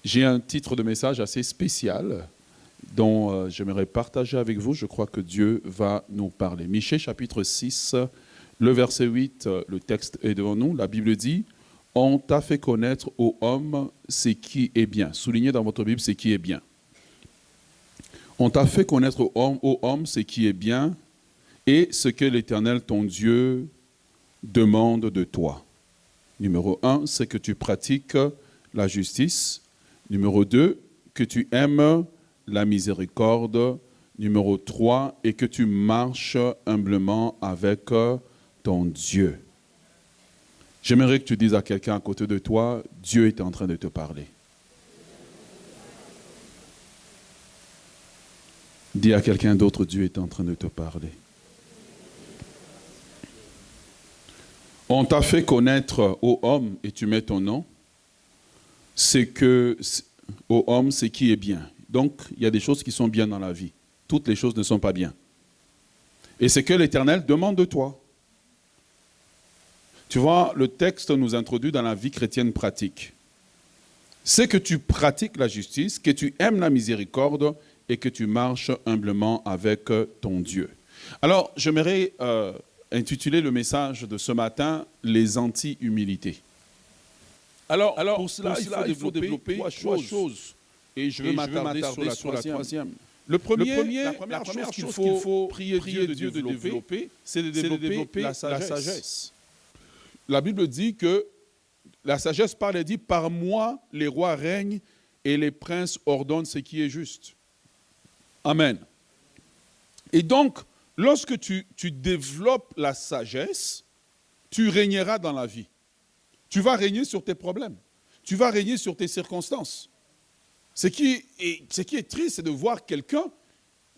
J'ai un titre de message assez spécial dont j'aimerais partager avec vous. Je crois que Dieu va nous parler. Michée chapitre 6, le verset 8, le texte est devant nous. La Bible dit « On t'a fait connaître, ô homme, ce qui est bien ». Soulignez dans votre Bible ce qui est bien. On t'a fait connaître, ô homme, ce qui est bien et ce que l'Éternel, ton Dieu, demande de toi. Numéro 1, c'est que tu pratiques la justice. Numéro 2, que tu aimes la miséricorde. Numéro 3, et que tu marches humblement avec ton Dieu. J'aimerais que tu dises à quelqu'un à côté de toi, Dieu est en train de te parler. Dis à quelqu'un d'autre, Dieu est en train de te parler. On t'a fait connaître, ô homme, et tu mets ton nom, c'est que, ô homme, c'est qui est bien. Donc, il y a des choses qui sont bien dans la vie. Toutes les choses ne sont pas bien. Et c'est que l'Éternel demande de toi. Tu vois, le texte nous introduit dans la vie chrétienne pratique. C'est que tu pratiques la justice, que tu aimes la miséricorde et que tu marches humblement avec ton Dieu. Alors, j'aimerais intituler le message de ce matin « Les anti-humilités ». Alors, pour cela, il faut développer trois choses. Et je vais m'attarder sur la troisième. La première chose qu'il faut prier Dieu de développer, c'est de développer la sagesse. La Bible dit que la sagesse parle et dit « Par moi, les rois règnent et les princes ordonnent ce qui est juste. » Amen. Et donc, lorsque tu développes la sagesse, tu régneras dans la vie. Tu vas régner sur tes problèmes. Tu vas régner sur tes circonstances. Ce qui est triste, c'est de voir quelqu'un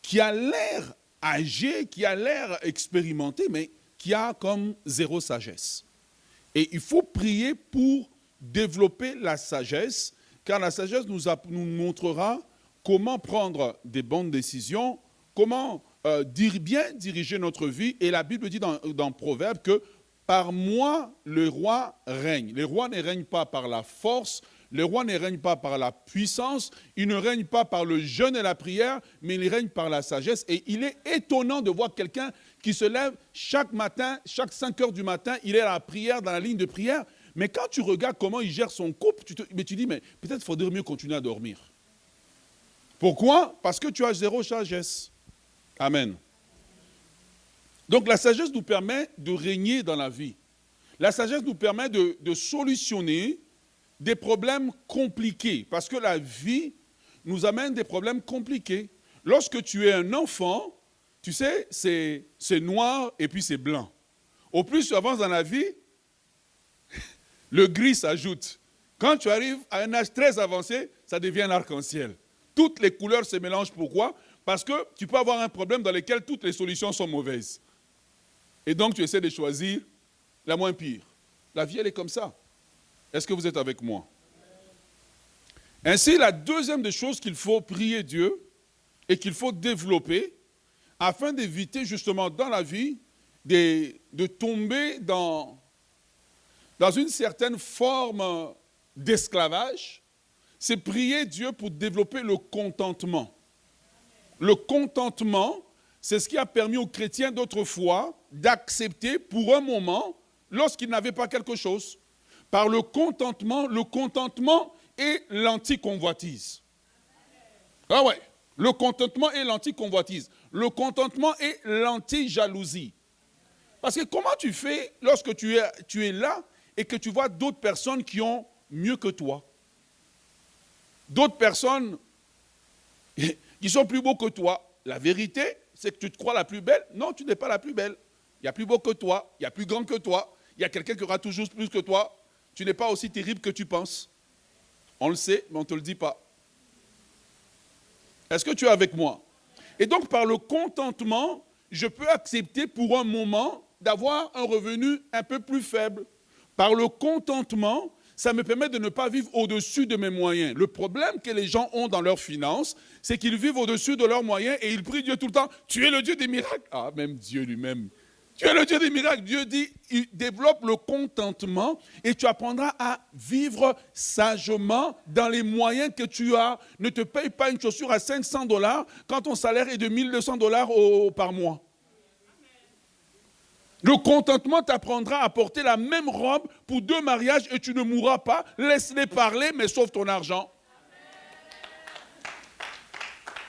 qui a l'air âgé, qui a l'air expérimenté, mais qui a comme zéro sagesse. Et il faut prier pour développer la sagesse, car la sagesse nous montrera comment prendre des bonnes décisions, comment bien diriger notre vie. Et la Bible dit dans Proverbe que par moi, le roi règne. Le roi ne règne pas par la force, le roi ne règne pas par la puissance, il ne règne pas par le jeûne et la prière, mais il règne par la sagesse. Et il est étonnant de voir quelqu'un qui se lève chaque matin, chaque 5 heures du matin, il est à la prière, dans la ligne de prière. Mais quand tu regardes comment il gère son couple, tu dis, mais peut-être il faudrait mieux continuer à dormir. Pourquoi? Parce que tu as zéro sagesse. Amen. Donc la sagesse nous permet de régner dans la vie. La sagesse nous permet de solutionner des problèmes compliqués. Parce que la vie nous amène des problèmes compliqués. Lorsque tu es un enfant, tu sais, c'est noir et puis c'est blanc. Au plus tu avances dans la vie, le gris s'ajoute. Quand tu arrives à un âge très avancé, ça devient un arc-en-ciel. Toutes les couleurs se mélangent. Pourquoi? Parce que tu peux avoir un problème dans lequel toutes les solutions sont mauvaises. Et donc, tu essaies de choisir la moins pire. La vie, elle est comme ça. Est-ce que vous êtes avec moi? Ainsi, la deuxième des choses qu'il faut prier Dieu et qu'il faut développer afin d'éviter justement dans la vie de tomber dans une certaine forme d'esclavage, c'est prier Dieu pour développer le contentement. Le contentement, c'est ce qui a permis aux chrétiens d'autrefois d'accepter pour un moment lorsqu'ils n'avaient pas quelque chose. Par le contentement est l'anti-convoitise. Ah ouais, le contentement est l'anti-convoitise. Le contentement est l'anti-jalousie. Parce que comment tu fais lorsque tu es là et que tu vois d'autres personnes qui ont mieux que toi? D'autres personnes qui sont plus beaux que toi. La vérité, c'est que tu te crois la plus belle. Non, tu n'es pas la plus belle. Il y a plus beau que toi, il y a plus grand que toi, il y a quelqu'un qui aura toujours plus que toi. Tu n'es pas aussi terrible que tu penses. On le sait, mais on ne te le dit pas. Est-ce que tu es avec moi? Et donc, par le contentement, je peux accepter pour un moment d'avoir un revenu un peu plus faible. Par le contentement, ça me permet de ne pas vivre au-dessus de mes moyens. Le problème que les gens ont dans leurs finances, c'est qu'ils vivent au-dessus de leurs moyens et ils prient Dieu tout le temps. Tu es le Dieu des miracles. Ah, même Dieu lui-même. Tu es le Dieu des miracles. Dieu dit, il développe le contentement et tu apprendras à vivre sagement dans les moyens que tu as. Ne te paye pas une chaussure à $500 quand ton salaire est de $1 200 par mois. Le contentement t'apprendra à porter la même robe pour 2 mariages et tu ne mourras pas. Laisse-les parler, mais sauve ton argent.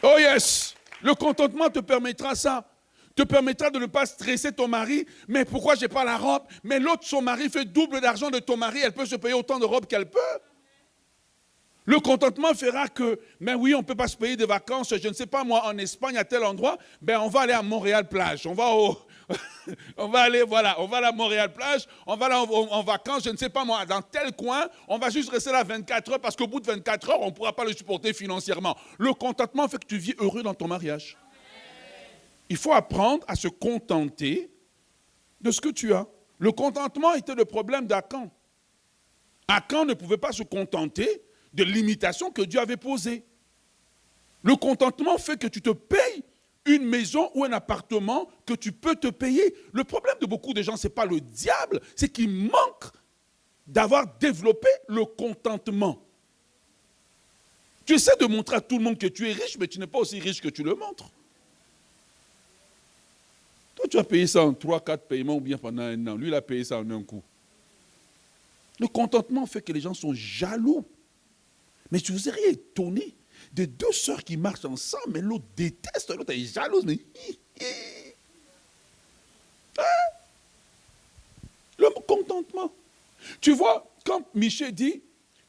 Oh yes! Le contentement te permettra ça. Te permettra de ne pas stresser ton mari. Mais pourquoi je n'ai pas la robe? Mais l'autre, son mari, fait double d'argent de ton mari. Elle peut se payer autant de robes qu'elle peut. Le contentement fera que, mais oui, on ne peut pas se payer des vacances, je ne sais pas moi, en Espagne, à tel endroit, ben on va aller à Montréal-Plage. On va aller, voilà, on va à la Montréal-Plage, on va là en vacances, je ne sais pas moi, dans tel coin, on va juste rester là 24 heures parce qu'au bout de 24 heures, on ne pourra pas le supporter financièrement. Le contentement fait que tu vis heureux dans ton mariage. Il faut apprendre à se contenter de ce que tu as. Le contentement était le problème d'Akan. Akan ne pouvait pas se contenter de l'imitation que Dieu avait posée. Le contentement fait que tu te payes une maison ou un appartement que tu peux te payer. Le problème de beaucoup de gens, ce n'est pas le diable, c'est qu'ils manquent d'avoir développé le contentement. Tu essaies de montrer à tout le monde que tu es riche, mais tu n'es pas aussi riche que tu le montres. Toi, tu as payé ça en 3-4 paiements ou bien pendant un an. Lui, il a payé ça en un coup. Le contentement fait que les gens sont jaloux. Mais je vous serais étonné de 2 sœurs qui marchent ensemble, mais l'autre déteste, l'autre est jalouse. Mais... Hein? Le contentement. Tu vois, quand Michée dit,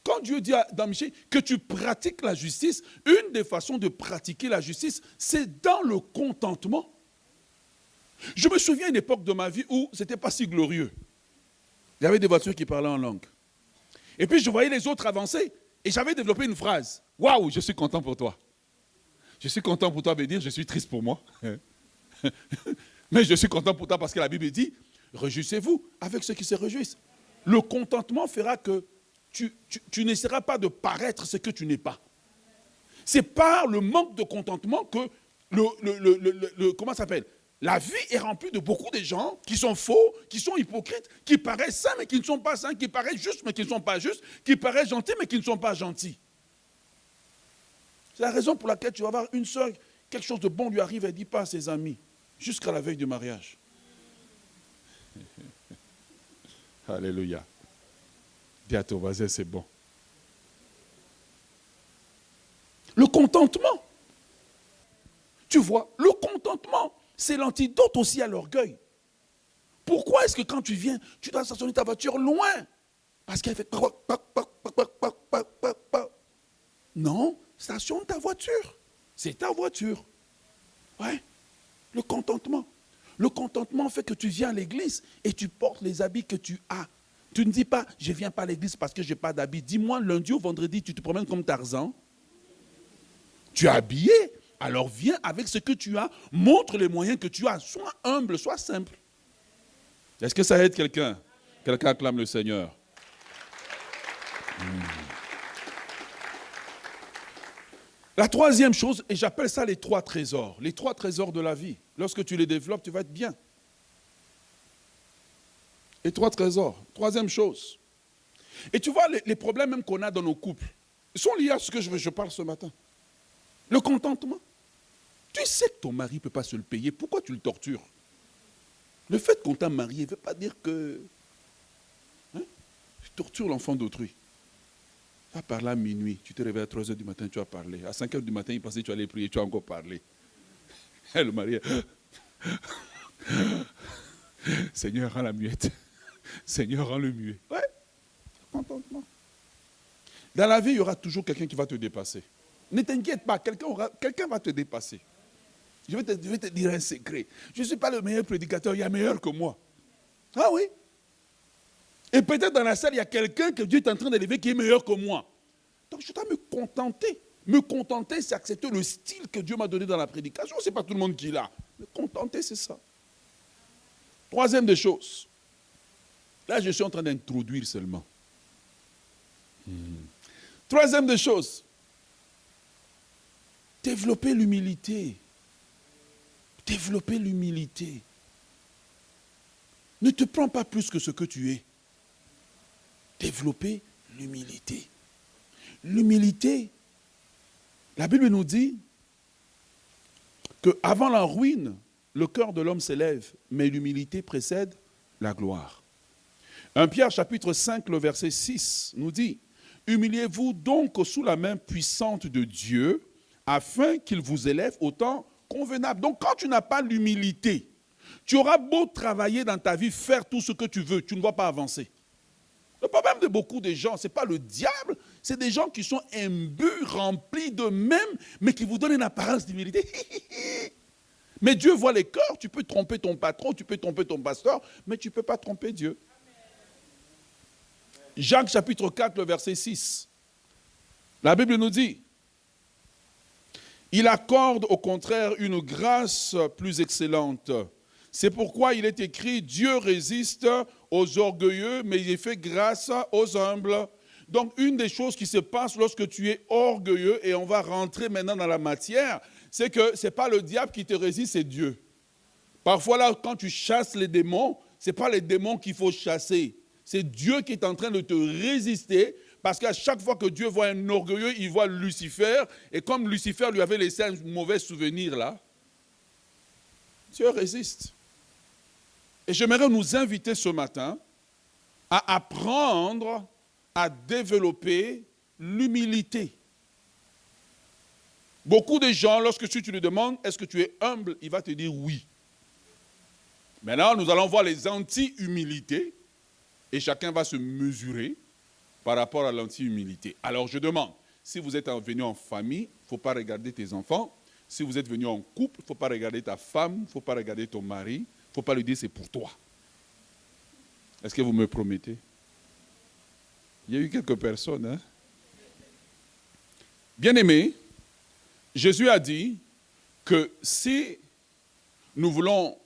quand Dieu dit dans Michée que tu pratiques la justice, une des façons de pratiquer la justice, c'est dans le contentement. Je me souviens d'une époque de ma vie où ce n'était pas si glorieux. Il y avait des voitures qui parlaient en langue. Et puis je voyais les autres avancer et j'avais développé une phrase. Waouh, je suis content pour toi. Je suis content pour toi veut dire je suis triste pour moi. Mais je suis content pour toi parce que la Bible dit, réjouissez-vous avec ceux qui se réjouissent. Le contentement fera que tu n'essaieras pas de paraître ce que tu n'es pas. C'est par le manque de contentement que comment ça s'appelle? La vie est remplie de beaucoup de gens qui sont faux, qui sont hypocrites, qui paraissent saints mais qui ne sont pas saints, qui paraissent justes mais qui ne sont pas justes, qui paraissent gentils mais qui ne sont pas gentils. C'est la raison pour laquelle tu vas voir une soeur, quelque chose de bon lui arrive, elle ne dit pas à ses amis, jusqu'à la veille du mariage. Alléluia. Dis à ton voisin, c'est bon. Le contentement. Tu vois, le contentement, c'est l'antidote aussi à l'orgueil. Pourquoi est-ce que quand tu viens, tu dois stationner ta voiture loin? Parce qu'elle fait... Non, stationne ta voiture. C'est ta voiture. Ouais. Le contentement. Le contentement fait que tu viens à l'église et tu portes les habits que tu as. Tu ne dis pas, je ne viens pas à l'église parce que je n'ai pas d'habits. Dis-moi, lundi ou vendredi, tu te promènes comme Tarzan. Tu es habillé. Alors viens avec ce que tu as, montre les moyens que tu as. Sois humble, sois simple. Est-ce que ça aide quelqu'un? Quelqu'un acclame le Seigneur. La troisième chose, et j'appelle ça les 3 trésors. Les 3 trésors de la vie. Lorsque tu les développes, tu vas être bien. Les 3 trésors. Troisième chose. Et tu vois, les problèmes même qu'on a dans nos couples, sont liés à ce que je parle ce matin. Le contentement. Tu sais que ton mari ne peut pas se le payer. Pourquoi tu le tortures? Le fait qu'on t'a marié ne veut pas dire que... tu tortures l'enfant d'autrui. Tu vas parler à minuit. Tu te réveilles à 3 h du matin, tu vas parler. À 5 h du matin, il pensait que tu allais prier, tu vas encore parler. Et le mari... Seigneur, rends la muette. Seigneur, rends le muet. Ouais, contentement. Dans la vie, il y aura toujours quelqu'un qui va te dépasser. Ne t'inquiète pas, quelqu'un va te dépasser. Je vais te dire un secret. Je ne suis pas le meilleur prédicateur, il y a meilleur que moi. Ah oui. Et peut-être dans la salle, il y a quelqu'un que Dieu est en train d'élever qui est meilleur que moi. Donc je dois me contenter. Me contenter, c'est accepter le style que Dieu m'a donné dans la prédication. Ce n'est pas tout le monde qui l'a. Me contenter, c'est ça. Troisième des choses. Là, je suis en train d'introduire seulement. Troisième des choses. Développer l'humilité. Développer l'humilité. Ne te prends pas plus que ce que tu es. Développer l'humilité. L'humilité, la Bible nous dit qu'avant la ruine, le cœur de l'homme s'élève, mais l'humilité précède la gloire. 1 Pierre chapitre 5, le verset 6 nous dit « Humiliez-vous donc sous la main puissante de Dieu, afin qu'il vous élève au temps convenable. » Donc quand tu n'as pas l'humilité, tu auras beau travailler dans ta vie, faire tout ce que tu veux, tu ne vas pas avancer. Le problème de beaucoup de gens, ce n'est pas le diable, c'est des gens qui sont imbus, remplis d'eux-mêmes, mais qui vous donnent une apparence d'humilité. Mais Dieu voit les cœurs, tu peux tromper ton patron, tu peux tromper ton pasteur, mais tu ne peux pas tromper Dieu. Jacques chapitre 4, le verset 6. La Bible nous dit, il accorde au contraire une grâce plus excellente. C'est pourquoi il est écrit, Dieu résiste aux orgueilleux, mais il fait grâce aux humbles. Donc une des choses qui se passe lorsque tu es orgueilleux, et on va rentrer maintenant dans la matière, c'est que ce n'est pas le diable qui te résiste, c'est Dieu. Parfois là, quand tu chasses les démons, ce n'est pas les démons qu'il faut chasser. C'est Dieu qui est en train de te résister, parce qu'à chaque fois que Dieu voit un orgueilleux, il voit Lucifer, et comme Lucifer lui avait laissé un mauvais souvenir là, Dieu résiste. Et j'aimerais nous inviter ce matin à apprendre à développer l'humilité. Beaucoup de gens, lorsque tu lui demandes, est-ce que tu es humble, il va te dire oui. Maintenant, nous allons voir les anti-humilités, et chacun va se mesurer par rapport à l'anti-humilité. Alors je demande, si vous êtes venu en famille, il ne faut pas regarder tes enfants. Si vous êtes venu en couple, il ne faut pas regarder ta femme, il ne faut pas regarder ton mari. Il ne faut pas lui dire c'est pour toi. Est-ce que vous me promettez? Il y a eu quelques personnes. Hein? Bien-aimés, Jésus a dit que si nous voulons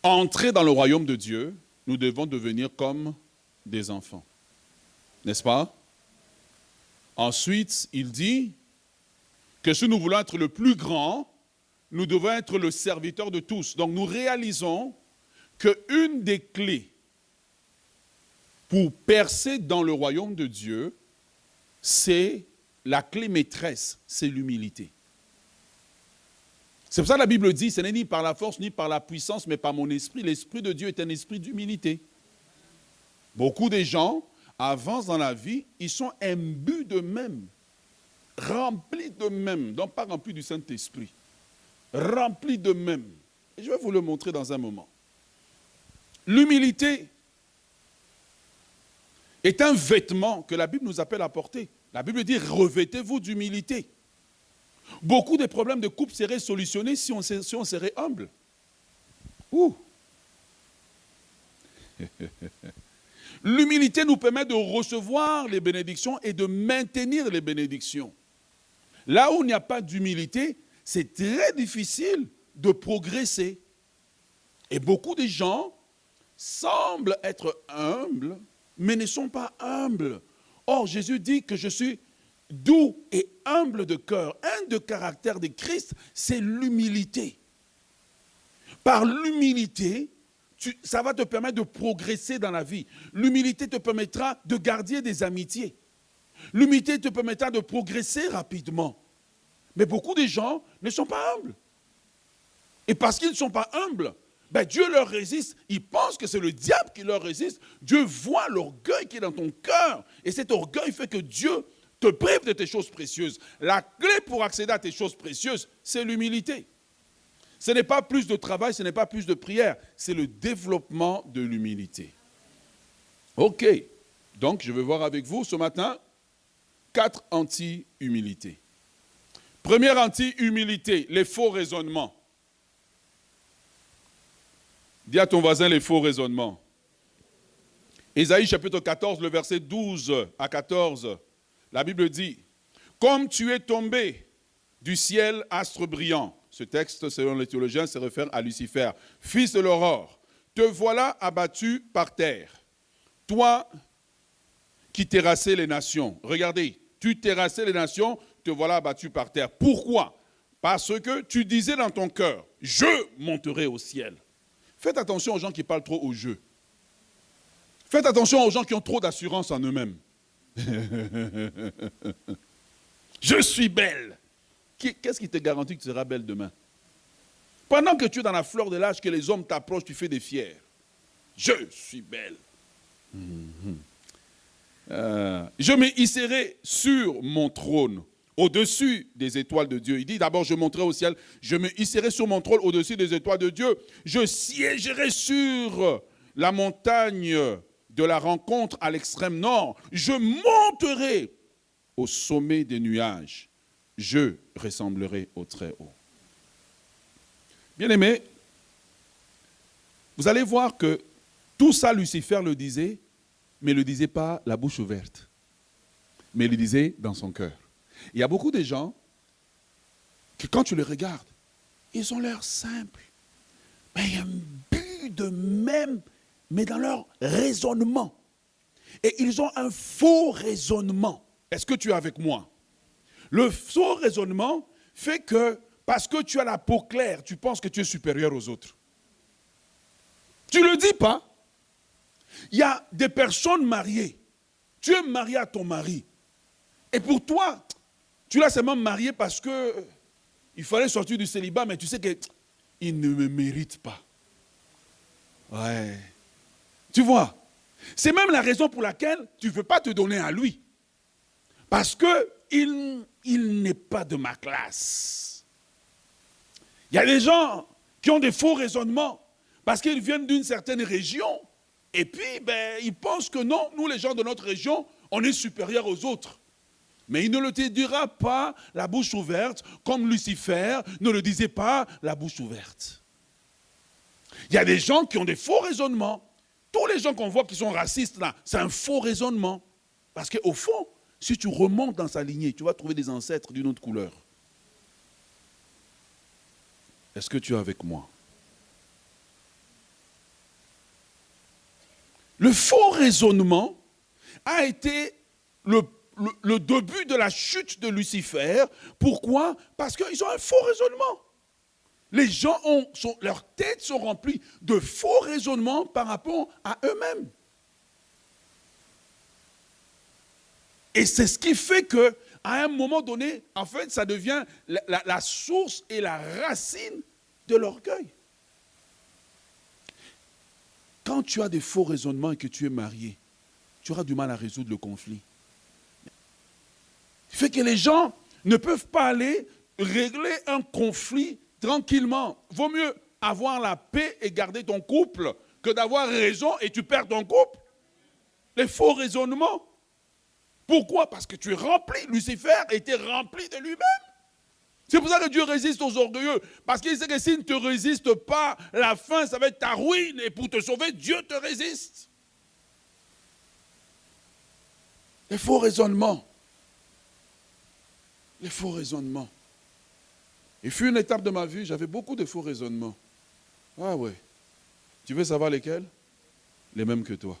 entrer dans le royaume de Dieu, nous devons devenir comme des enfants. N'est-ce pas? Ensuite, il dit que si nous voulons être le plus grand, nous devons être le serviteur de tous. Donc nous réalisons qu'une des clés pour percer dans le royaume de Dieu, c'est la clé maîtresse, c'est l'humilité. C'est pour ça que la Bible dit, ce n'est ni par la force, ni par la puissance, mais par mon esprit. L'esprit de Dieu est un esprit d'humilité. Beaucoup de gens avancent dans la vie, ils sont imbus d'eux-mêmes, remplis d'eux-mêmes, donc pas remplis du Saint-Esprit, remplis d'eux-mêmes. Et je vais vous le montrer dans un moment. L'humilité est un vêtement que la Bible nous appelle à porter. La Bible dit, revêtez-vous d'humilité. Beaucoup de problèmes de couple seraient solutionnés si on serait humble. Ouh. L'humilité nous permet de recevoir les bénédictions et de maintenir les bénédictions. Là où il n'y a pas d'humilité, c'est très difficile de progresser. Et beaucoup de gens semblent être humbles, mais ne sont pas humbles. Or, Jésus dit que je suis doux et humble de cœur. Un des caractères de Christ, c'est l'humilité. Par l'humilité, ça va te permettre de progresser dans la vie. L'humilité te permettra de garder des amitiés. L'humilité te permettra de progresser rapidement. Mais beaucoup de gens ne sont pas humbles. Et parce qu'ils ne sont pas humbles, Dieu leur résiste. Ils pensent que c'est le diable qui leur résiste. Dieu voit l'orgueil qui est dans ton cœur. Et cet orgueil fait que Dieu te prive de tes choses précieuses. La clé pour accéder à tes choses précieuses, c'est l'humilité. Ce n'est pas plus de travail, ce n'est pas plus de prière, c'est le développement de l'humilité. Ok, donc je vais voir avec vous ce matin 4 anti-humilités. Première anti-humilité, les faux raisonnements. Dis à ton voisin les faux raisonnements. Ésaïe chapitre 14, le verset 12 à 14. La Bible dit, « Comme tu es tombé du ciel, astre brillant », ce texte, selon les théologiens, se réfère à Lucifer, « Fils de l'aurore, te voilà abattu par terre, toi qui terrassais les nations. » Regardez, tu terrassais les nations, te voilà abattu par terre. Pourquoi? Parce que tu disais dans ton cœur, je monterai au ciel. Faites attention aux gens qui parlent trop au jeu. Faites attention aux gens qui ont trop d'assurance en eux-mêmes. Je suis belle. Qu'est-ce qui te garantit que tu seras belle demain? Pendant que tu es dans la fleur de l'âge, que les hommes t'approchent, tu fais des fiers. Je suis belle. Je me hisserai sur mon trône, au-dessus des étoiles de Dieu. Il dit d'abord, je monterai au ciel, je me hisserai sur mon trône, au-dessus des étoiles de Dieu. Je siégerai sur la montagne de la rencontre à l'extrême nord. Je monterai au sommet des nuages. Je ressemblerai au Très-Haut. Bien-aimés, vous allez voir que tout ça, Lucifer le disait, mais ne le disait pas la bouche ouverte, mais il le disait dans son cœur. Il y a beaucoup de gens que quand tu les regardes, ils ont l'air simples, mais il y a un but de même, mais dans leur raisonnement. Et ils ont un faux raisonnement. Est-ce que tu es avec moi? Le faux raisonnement fait que, parce que tu as la peau claire, tu penses que tu es supérieur aux autres. Tu ne le dis pas. Il y a des personnes mariées. Tu es marié à ton mari. Et pour toi, tu l'as seulement marié parce que il fallait sortir du célibat, mais tu sais qu'il ne me mérite pas. Ouais. Tu vois, c'est même la raison pour laquelle tu ne veux pas te donner à lui. Parce qu'il n'est pas de ma classe. Il y a des gens qui ont des faux raisonnements parce qu'ils viennent d'une certaine région. Et puis, ils pensent que non, nous les gens de notre région, on est supérieurs aux autres. Mais il ne le dira pas la bouche ouverte, comme Lucifer ne le disait pas la bouche ouverte. Il y a des gens qui ont des faux raisonnements. Tous les gens qu'on voit qui sont racistes là, c'est un faux raisonnement. Parce qu'au fond, si tu remontes dans sa lignée, tu vas trouver des ancêtres d'une autre couleur. Est-ce que tu es avec moi? Le faux raisonnement a été le début de la chute de Lucifer. Pourquoi? Parce qu'ils ont un faux raisonnement. Les gens leurs têtes sont remplies de faux raisonnements par rapport à eux-mêmes. Et c'est ce qui fait qu'à un moment donné, en fait, ça devient la source et la racine de l'orgueil. Quand tu as des faux raisonnements et que tu es marié, tu auras du mal à résoudre le conflit. Ce qui fait que les gens ne peuvent pas aller régler un conflit tranquillement. Vaut mieux avoir la paix et garder ton couple que d'avoir raison et tu perds ton couple. Les faux raisonnements. Pourquoi? Parce que tu es rempli. Lucifer était rempli de lui-même. C'est pour ça que Dieu résiste aux orgueilleux. Parce qu'il sait que s'il ne te résiste pas, la fin, ça va être ta ruine. Et pour te sauver, Dieu te résiste. Les faux raisonnements. Les faux raisonnements. Il fut une étape de ma vie, j'avais beaucoup de faux raisonnements. Ah ouais. Tu veux savoir lesquels? Les mêmes que toi.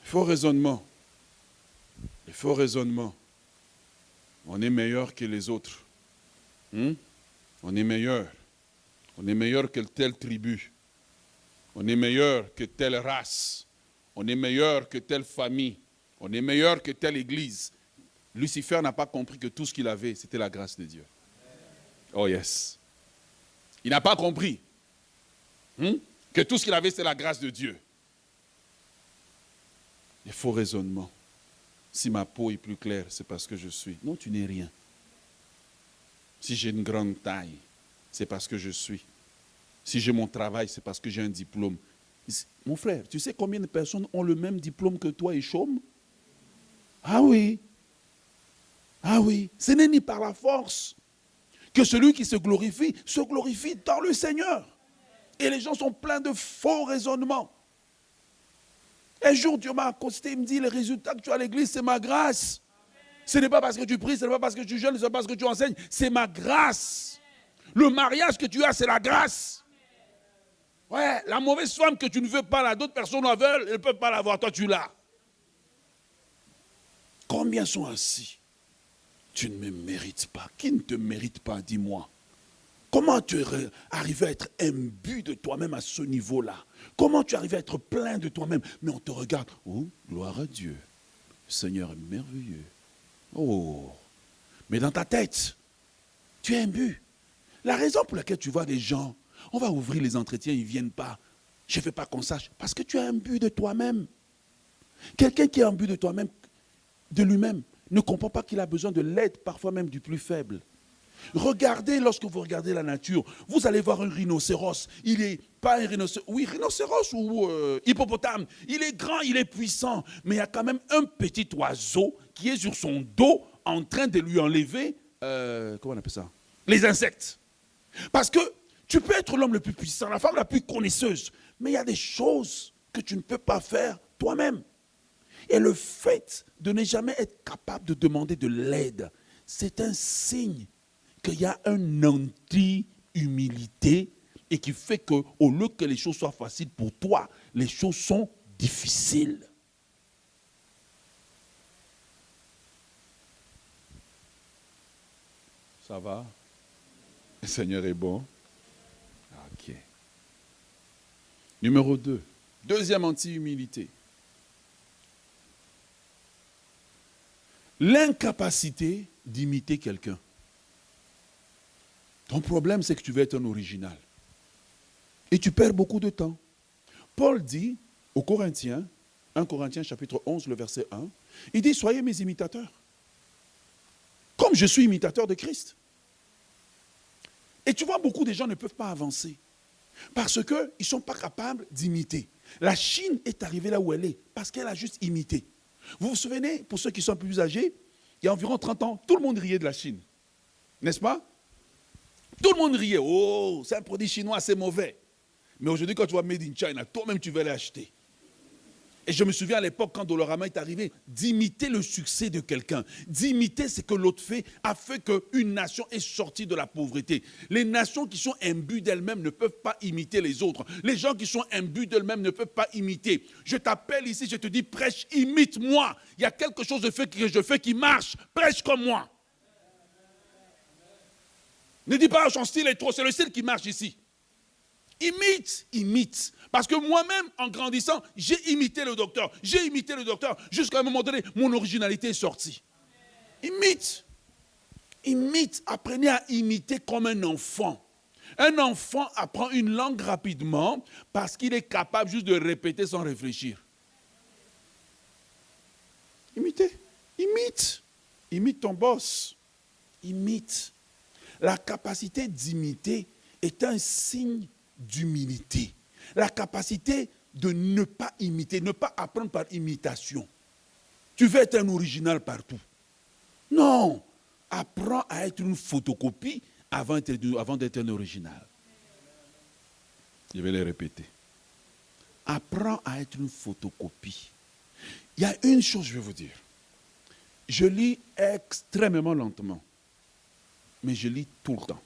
Les faux raisonnements. Les faux raisonnements. On est meilleur que les autres. On est meilleur. On est meilleur que telle tribu. On est meilleur que telle race. On est meilleur que telle famille. On est meilleur que telle église. Lucifer n'a pas compris que tout ce qu'il avait, c'était la grâce de Dieu. Oh yes. Il n'a pas compris que tout ce qu'il avait, c'est la grâce de Dieu. Les faux raisonnements. Si ma peau est plus claire, c'est parce que je suis. Non, tu n'es rien. Si j'ai une grande taille, c'est parce que je suis. Si j'ai mon travail, c'est parce que j'ai un diplôme. Mon frère, tu sais combien de personnes ont le même diplôme que toi et chôment? Ah oui. Ah oui. Ce n'est ni par la force que celui qui se glorifie dans le Seigneur. Et les gens sont pleins de faux raisonnements. Un jour, Dieu m'a accosté, il me dit, les résultats que tu as à l'église, c'est ma grâce. Ce n'est pas parce que tu pries, ce n'est pas parce que tu jeûnes, ce n'est pas parce que tu enseignes, c'est ma grâce. Le mariage que tu as, c'est la grâce. Ouais, la mauvaise femme que tu ne veux pas, là, d'autres personnes la veulent, elles ne peuvent pas l'avoir, toi tu l'as. Combien sont assis? Tu ne me mérites pas. Qui ne te mérite pas, dis-moi? Comment tu es arrivé à être imbu de toi-même à ce niveau-là? Comment tu es arrivé à être plein de toi-même? Mais on te regarde. Oh, gloire à Dieu. Le Seigneur est merveilleux. Oh, mais dans ta tête, tu es imbu. La raison pour laquelle tu vois des gens, on va ouvrir les entretiens, ils ne viennent pas. Je ne fais pas qu'on sache. Parce que tu es imbu de toi-même. Quelqu'un qui est imbu de toi-même, de lui-même, ne comprend pas qu'il a besoin de l'aide, parfois même du plus faible. Regardez, lorsque vous regardez la nature, vous allez voir un rhinocéros. Il n'est pas un rhinocéros, oui, rhinocéros ou hippopotame. Il est grand, il est puissant, mais il y a quand même un petit oiseau qui est sur son dos en train de lui enlever, comment on appelle ça? Les insectes. Parce que tu peux être l'homme le plus puissant, la femme la plus connaisseuse, mais il y a des choses que tu ne peux pas faire toi-même. Et le fait de ne jamais être capable de demander de l'aide, c'est un signe qu'il y a un anti-humilité et qui fait qu'au lieu que les choses soient faciles pour toi, les choses sont difficiles. Ça va? Le Seigneur est bon. Ok. Numéro 2. Deuxième anti-humilité. L'incapacité d'imiter quelqu'un. Ton problème, c'est que tu veux être un original. Et tu perds beaucoup de temps. Paul dit aux Corinthiens, 1 Corinthiens chapitre 11, le verset 1, il dit, soyez mes imitateurs. Comme je suis imitateur de Christ. Et tu vois, beaucoup de gens ne peuvent pas avancer. Parce qu'ils ne sont pas capables d'imiter. La Chine est arrivée là où elle est, parce qu'elle a juste imité. Vous vous souvenez, pour ceux qui sont plus âgés, il y a environ 30 ans, tout le monde riait de la Chine. N'est-ce pas? Tout le monde riait. Oh, c'est un produit chinois, c'est mauvais. Mais aujourd'hui, quand tu vois Made in China, toi-même, tu vas l'acheter. Et je me souviens à l'époque, quand Dolorama est arrivé, d'imiter le succès de quelqu'un, d'imiter ce que l'autre fait, a fait qu'une nation est sortie de la pauvreté. Les nations qui sont imbues d'elles-mêmes ne peuvent pas imiter les autres. Les gens qui sont imbus d'elles-mêmes ne peuvent pas imiter. Je t'appelle ici, je te dis, prêche, imite-moi. Il y a quelque chose que je fais qui marche. Prêche comme moi. Ne dis pas, son style est trop, c'est le style qui marche ici. Imite. Parce que moi-même, en grandissant, j'ai imité le docteur. Jusqu'à un moment donné, mon originalité est sortie. Imite. Apprenez à imiter comme un enfant. Un enfant apprend une langue rapidement parce qu'il est capable juste de répéter sans réfléchir. Imite ton boss. Imite. La capacité d'imiter est un signe d'humilité. La capacité de ne pas imiter, ne pas apprendre par imitation. Tu veux être un original partout. Non, apprends à être une photocopie avant d'être un original. Je vais les répéter. Apprends à être une photocopie. Il y a une chose, je vais vous dire. Je lis extrêmement lentement. Mais je lis tout le temps.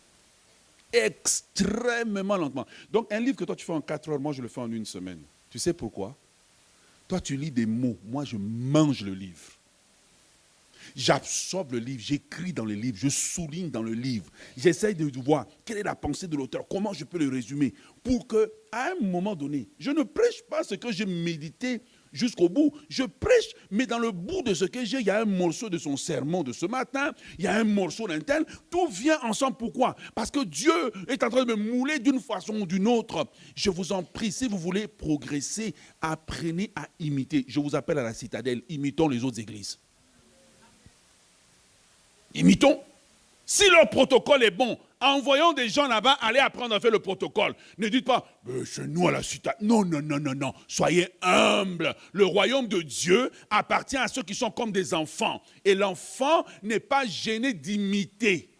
Extrêmement lentement. Donc, un livre que toi tu fais en 4 heures, moi je le fais en 1 semaine. Tu sais pourquoi? Toi tu lis des mots, moi je mange le livre. J'absorbe le livre, j'écris dans le livre, je souligne dans le livre. J'essaye de voir quelle est la pensée de l'auteur, comment je peux le résumer. Pour qu'à un moment donné, je ne prêche pas ce que j'ai médité jusqu'au bout. Je prêche, mais dans le bout de ce que j'ai, il y a un morceau de son sermon de ce matin, il y a un morceau d'un tel. Tout vient ensemble. Pourquoi? Parce que Dieu est en train de me mouler d'une façon ou d'une autre. Je vous en prie, si vous voulez progresser, apprenez à imiter. Je vous appelle à la citadelle, imitons les autres églises. Imitons. Si leur protocole est bon, envoyons des gens là-bas aller apprendre à faire le protocole. Ne dites pas, chez nous à la citadelle. Non. Soyez humbles. Le royaume de Dieu appartient à ceux qui sont comme des enfants. Et l'enfant n'est pas gêné d'imiter.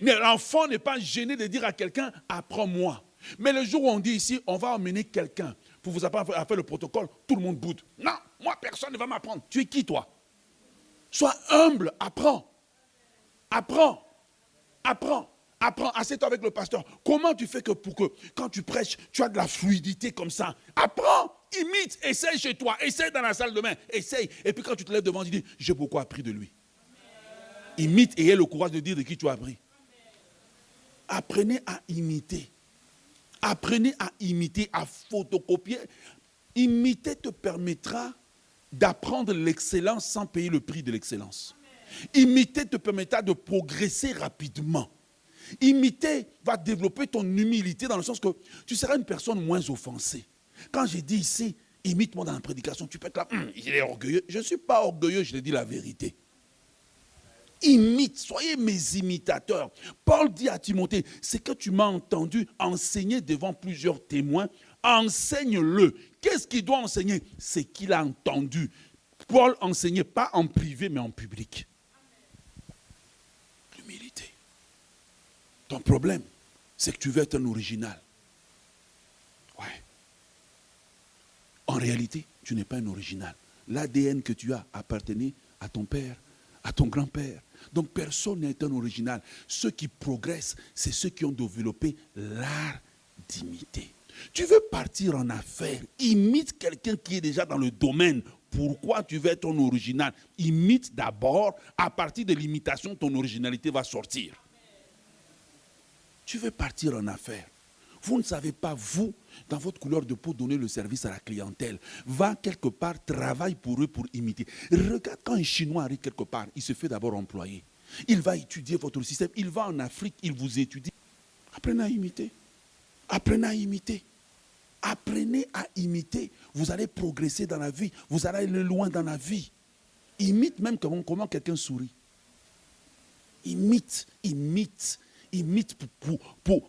L'enfant n'est pas gêné de dire à quelqu'un, apprends-moi. Mais le jour où on dit ici, on va emmener quelqu'un pour vous apprendre à faire le protocole, tout le monde boude. Non, moi personne ne va m'apprendre. Tu es qui toi? Sois humble, apprends. Apprends. Assieds-toi avec le pasteur. Comment tu fais pour que quand tu prêches, tu as de la fluidité comme ça? Apprends, imite, essaye chez toi, essaye dans la salle de bain, essaye. Et puis quand tu te lèves devant, tu dis, j'ai beaucoup appris de lui. Imite et aie le courage de dire de qui tu as appris. Apprenez à imiter. Apprenez à imiter, à photocopier. Imiter te permettra d'apprendre l'excellence sans payer le prix de l'excellence. Imiter te permettra de progresser rapidement. Imiter va développer ton humilité dans le sens que tu seras une personne moins offensée. Quand j'ai dit ici, imite-moi dans la prédication, tu peux être là, il est orgueilleux. Je ne suis pas orgueilleux, je te dis la vérité. Imite, soyez mes imitateurs. Paul dit à Timothée, ce que tu m'as entendu enseigner devant plusieurs témoins, enseigne-le. Qu'est-ce qu'il doit enseigner? Ce qu'il a entendu. Paul enseignait pas en privé, mais en public. L'humilité. Ton problème, c'est que tu veux être un original. Ouais. En réalité, tu n'es pas un original. L'ADN que tu as appartenait à ton père, à ton grand-père. Donc personne n'est un original. Ceux qui progressent, c'est ceux qui ont développé l'art d'imiter. Tu veux partir en affaires, imite quelqu'un qui est déjà dans le domaine. Pourquoi tu veux être un original? Imite d'abord, à partir de l'imitation, ton originalité va sortir. Tu veux partir en affaires. Vous ne savez pas, vous, dans votre couleur de peau, donner le service à la clientèle. Va quelque part, travaille pour eux pour imiter. Regarde quand un Chinois arrive quelque part, il se fait d'abord employer. Il va étudier votre système. Il va en Afrique, il vous étudie. Apprenez à imiter. Apprenez à imiter. Apprenez à imiter. Vous allez progresser dans la vie. Vous allez aller loin dans la vie. Imite même comment quelqu'un sourit. Imite, imite. Imite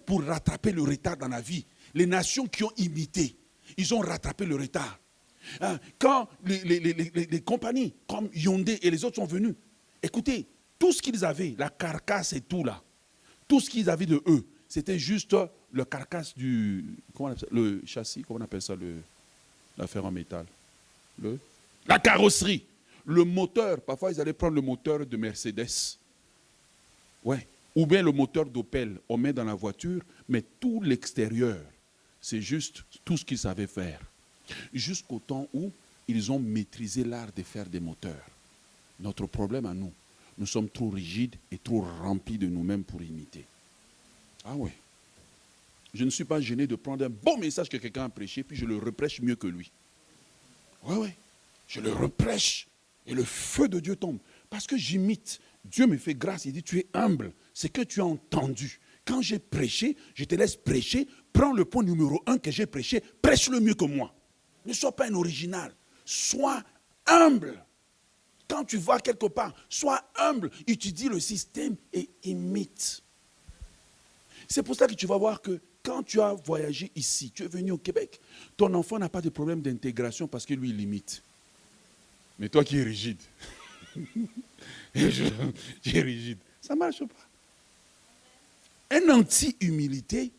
pour rattraper le retard dans la vie. Les nations qui ont imité, ils ont rattrapé le retard. Quand les compagnies comme Hyundai et les autres sont venus, écoutez, tout ce qu'ils avaient, la carcasse et tout là, tout ce qu'ils avaient de eux, c'était juste le carcasse du, comment on appelle ça, le châssis, comment on appelle ça, la fer en métal, la carrosserie, le moteur. Parfois ils allaient prendre le moteur de Mercedes. Ouais. Ou bien le moteur d'Opel, on met dans la voiture, mais tout l'extérieur, c'est juste tout ce qu'ils savaient faire. Jusqu'au temps où ils ont maîtrisé l'art de faire des moteurs. Notre problème à nous, nous sommes trop rigides et trop remplis de nous-mêmes pour imiter. Ah oui. Je ne suis pas gêné de prendre un bon message que quelqu'un a prêché, puis je le reprêche mieux que lui. Oui, oui. Je le reprêche et le feu de Dieu tombe. Parce que j'imite. Dieu me fait grâce, il dit, tu es humble. C'est que tu as entendu. Quand j'ai prêché, je te laisse prêcher. Prends le point numéro 1 que j'ai prêché, prêche-le mieux que moi. Ne sois pas un original. Sois humble. Quand tu vas quelque part, sois humble. Étudie le système et imite. C'est pour ça que tu vas voir que quand tu as voyagé ici, tu es venu au Québec, ton enfant n'a pas de problème d'intégration parce que lui, il imite. Mais toi qui es rigide, tu es rigide, ça ne marche pas. Un anti-humilité,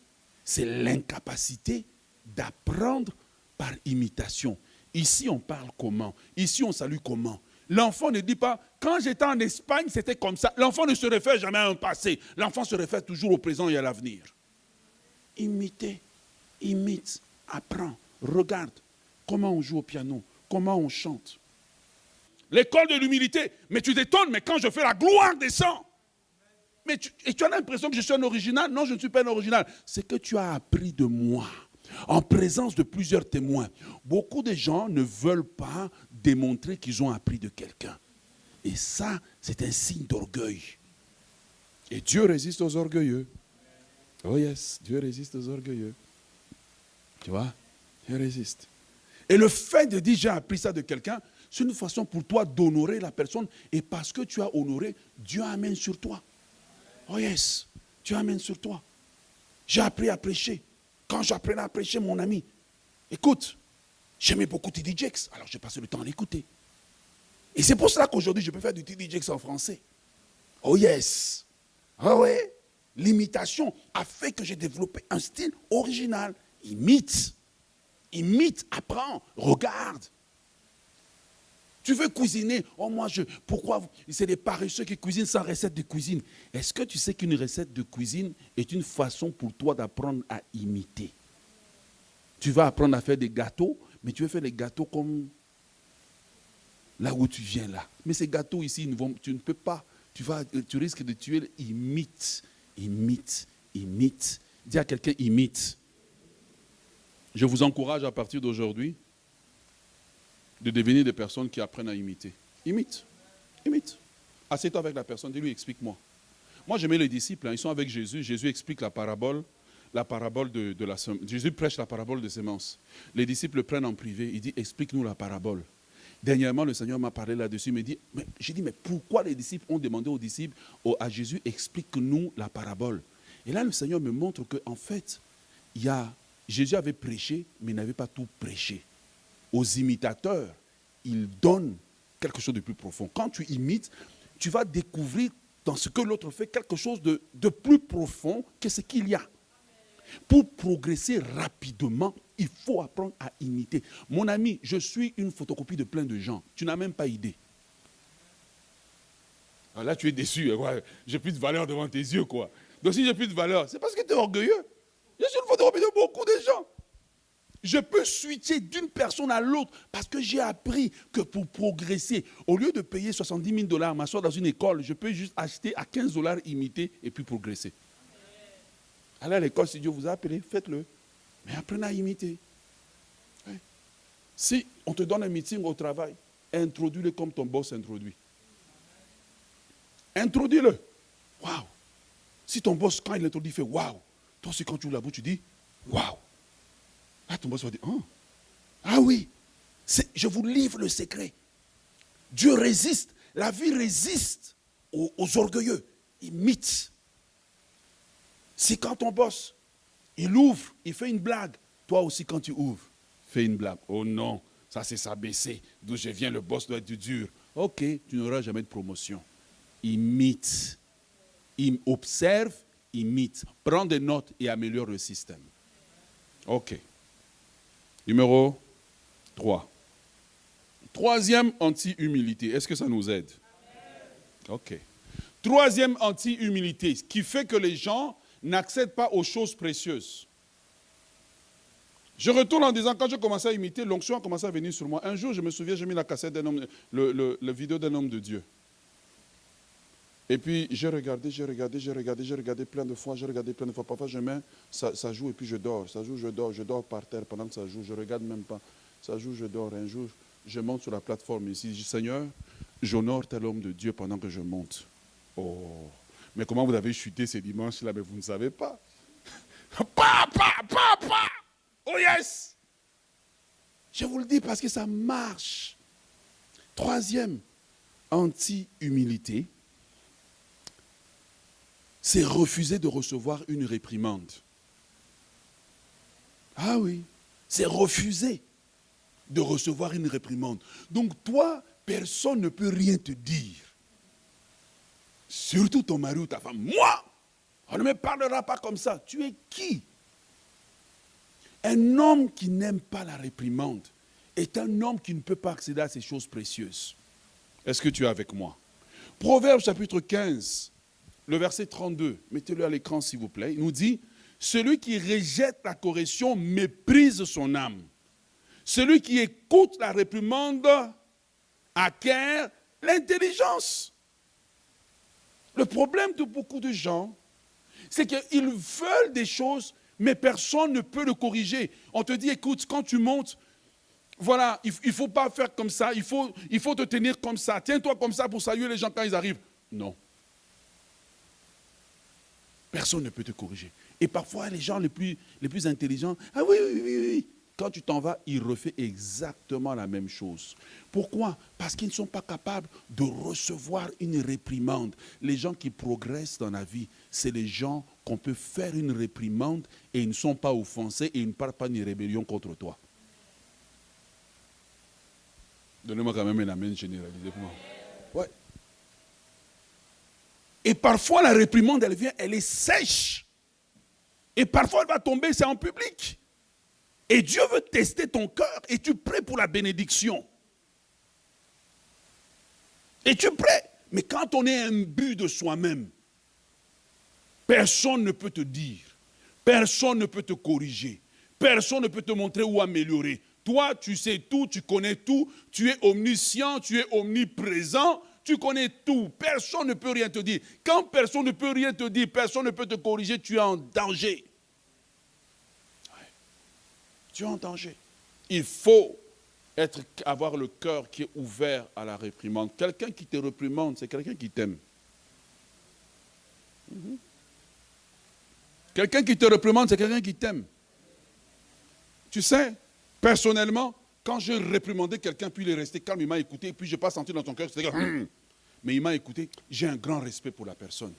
c'est l'incapacité d'apprendre par imitation. Ici, on parle comment? Ici, on salue comment? L'enfant ne dit pas, quand j'étais en Espagne, c'était comme ça. L'enfant ne se réfère jamais à un passé. L'enfant se réfère toujours au présent et à l'avenir. Imiter, imite, apprends, regarde comment on joue au piano, comment on chante. L'école de l'humilité, mais tu t'étonnes, mais quand je fais la gloire descend. Mais tu as l'impression que je suis un original? Non, je ne suis pas un original. C'est que tu as appris de moi, en présence de plusieurs témoins. Beaucoup de gens ne veulent pas démontrer qu'ils ont appris de quelqu'un. Et ça, c'est un signe d'orgueil. Et Dieu résiste aux orgueilleux. Oh yes, Dieu résiste aux orgueilleux. Tu vois, Dieu résiste. Et le fait de dire j'ai appris ça de quelqu'un, c'est une façon pour toi d'honorer la personne. Et parce que tu as honoré, Dieu amène sur toi. Oh yes, Dieu amène sur toi. J'ai appris à prêcher. Quand j'apprenais à prêcher, mon ami, écoute, j'aimais beaucoup T.D. Jakes, alors j'ai passé le temps à l'écouter. Et c'est pour cela qu'aujourd'hui, je peux faire du T.D. Jakes en français. Oh yes. Oh ouais. L'imitation a fait que j'ai développé un style original. Imite. Imite, apprends, regarde. Tu veux cuisiner? Oh moi, pourquoi? C'est des paresseux qui cuisinent sans recette de cuisine. Est-ce que tu sais qu'une recette de cuisine est une façon pour toi d'apprendre à imiter? Tu vas apprendre à faire des gâteaux, mais tu veux faire des gâteaux comme là où tu viens là. Mais ces gâteaux ici, tu ne peux pas tu risques de tuer. Imite. Dis à quelqu'un, imite. Je vous encourage à partir d'aujourd'hui de devenir des personnes qui apprennent à imiter. Imite. Assieds-toi avec la personne, dis-lui, explique-moi. Moi, j'aimais les disciples, ils sont avec Jésus. Jésus explique la parabole de la semence. Jésus prêche la parabole de sémence. Les disciples le prennent en privé. Il dit, explique-nous la parabole. Dernièrement, le Seigneur m'a parlé là-dessus. J'ai dit, mais pourquoi les disciples ont demandé aux disciples, à Jésus, explique-nous la parabole. Et là, le Seigneur me montre qu'en fait, Jésus avait prêché, mais il n'avait pas tout prêché. Aux imitateurs, il donne quelque chose de plus profond. Quand tu imites, tu vas découvrir dans ce que l'autre fait quelque chose de plus profond que ce qu'il y a. Pour progresser rapidement, il faut apprendre à imiter. Mon ami, je suis une photocopie de plein de gens. Tu n'as même pas idée. Alors là, tu es déçu. J'ai plus de valeur devant tes yeux, quoi. Donc si j'ai plus de valeur, c'est parce que tu es orgueilleux. Je suis une photocopie de beaucoup de gens. Je peux switcher d'une personne à l'autre parce que j'ai appris que pour progresser, au lieu de payer 70 000 $, m'asseoir dans une école, je peux juste acheter à 15 $, imiter et puis progresser. Allez à l'école, si Dieu vous a appelé, faites-le. Mais apprenez à imiter. Ouais. Si on te donne un meeting au travail, introduis-le comme ton boss introduit. Introduis-le. Waouh. Si ton boss, quand il introduit, fait waouh. Toi aussi, quand tu ouvres la bouche, tu dis waouh. Là, ton boss va dire, oh. Ah oui, je vous livre le secret. Dieu résiste, la vie résiste aux orgueilleux. Imite. Si quand ton boss, il ouvre, il fait une blague, toi aussi quand tu ouvres, fais une blague. Oh non, ça c'est s'abaisser. D'où je viens, le boss doit être dur. Ok, tu n'auras jamais de promotion. Imite. Observe, imite. Prends des notes et améliore le système. Ok. Numéro 3. Troisième anti-humilité. Est-ce que ça nous aide? Ok. Troisième anti-humilité, ce qui fait que les gens n'accèdent pas aux choses précieuses. Je retourne en disant, quand je commençais à imiter, l'onction a commencé à venir sur moi. Un jour, je me souviens, j'ai mis la cassette d'un homme, la vidéo d'un homme de Dieu. Et puis, j'ai regardé plein de fois, Parfois, je mets, ça joue et puis je dors. Ça joue, je dors par terre pendant que ça joue. Je ne regarde même pas. Ça joue, je dors. Un jour, je monte sur la plateforme ici. Je dis, Seigneur, j'honore tel homme de Dieu pendant que je monte. Oh, mais comment vous avez chuté ces dimanches-là, mais vous ne savez pas. Oh yes! Je vous le dis parce que ça marche. Troisième anti-humilité, c'est refuser de recevoir une réprimande. Ah oui, c'est refuser de recevoir une réprimande. Donc toi, personne ne peut rien te dire. Surtout ton mari ou ta femme. Moi, on ne me parlera pas comme ça. Tu es qui? Un homme qui n'aime pas la réprimande est un homme qui ne peut pas accéder à ces choses précieuses. Est-ce que tu es avec moi? Proverbe chapitre 15, le verset 32, mettez-le à l'écran s'il vous plaît, il nous dit, celui qui rejette la correction méprise son âme. Celui qui écoute la réprimande acquiert l'intelligence. Le problème de beaucoup de gens, c'est qu'ils veulent des choses, mais personne ne peut le corriger. On te dit, écoute, quand tu montes, voilà, il ne faut pas faire comme ça, il faut te tenir comme ça, tiens-toi comme ça pour saluer les gens quand ils arrivent. Non. Personne ne peut te corriger. Et parfois, les gens les plus intelligents, ah oui. Quand tu t'en vas, ils refont exactement la même chose. Pourquoi? Parce qu'ils ne sont pas capables de recevoir une réprimande. Les gens qui progressent dans la vie, c'est les gens qu'on peut faire une réprimande et ils ne sont pas offensés et ils ne parlent pas d'une rébellion contre toi. Donnez-moi quand même un amen généralisé pour moi. Ouais. Et parfois, la réprimande, elle vient, elle est sèche. Et parfois, elle va tomber, c'est en public. Et Dieu veut tester ton cœur. Es-tu prêt pour la bénédiction? Es-tu prêt? Mais quand on est imbu de soi-même, personne ne peut te dire, personne ne peut te corriger, personne ne peut te montrer où améliorer. Toi, tu sais tout, tu connais tout, tu es omniscient, tu es omniprésent, tu connais tout, personne ne peut rien te dire. Quand personne ne peut rien te dire, personne ne peut te corriger, tu es en danger. Ouais. Tu es en danger. Il faut avoir le cœur qui est ouvert à la réprimande. Quelqu'un qui te réprimande, c'est quelqu'un qui t'aime. Quelqu'un qui te réprimande, c'est quelqu'un qui t'aime. Tu sais, personnellement, quand j'ai réprimandé quelqu'un, puis il est resté calme, il m'a écouté, puis je n'ai pas senti dans ton cœur, c'est-à-dire, mais il m'a écouté, j'ai un grand respect pour la personne.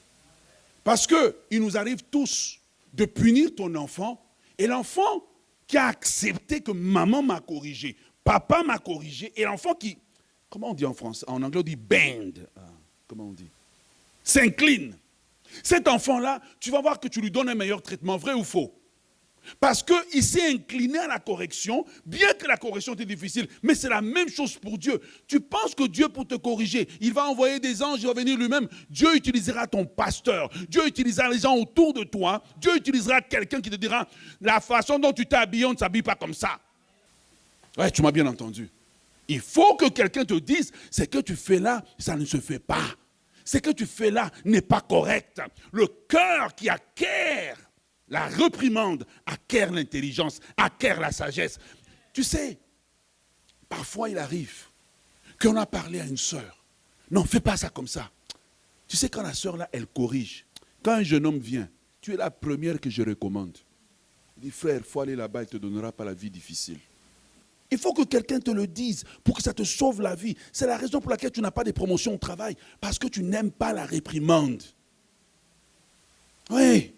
Parce qu'il nous arrive tous de punir ton enfant, et l'enfant qui a accepté que maman m'a corrigé, papa m'a corrigé, et l'enfant qui, comment on dit en français, en anglais on dit bend, comment on dit, s'incline. Cet enfant-là, tu vas voir que tu lui donnes un meilleur traitement, vrai ou faux? Parce qu'il s'est incliné à la correction, bien que la correction était difficile, mais c'est la même chose pour Dieu. Tu penses que Dieu, pour te corriger, il va envoyer des anges, il va venir lui-même. Dieu utilisera ton pasteur, Dieu utilisera les gens autour de toi, Dieu utilisera quelqu'un qui te dira, la façon dont tu t'es habillé, on ne s'habille pas comme ça. Ouais, tu m'as bien entendu. Il faut que quelqu'un te dise, ce que tu fais là, ça ne se fait pas. Ce que tu fais là n'est pas correct. Le cœur qui acquiert la réprimande acquiert l'intelligence, acquiert la sagesse. Tu sais, parfois il arrive qu'on a parlé à une sœur. Non, fais pas ça comme ça. Tu sais, quand la sœur là, elle corrige. Quand un jeune homme vient, tu es la première que je recommande. Il dit, frère, il faut aller là-bas, il ne te donnera pas la vie difficile. Il faut que quelqu'un te le dise pour que ça te sauve la vie. C'est la raison pour laquelle tu n'as pas de promotion au travail. Parce que tu n'aimes pas la réprimande. Oui.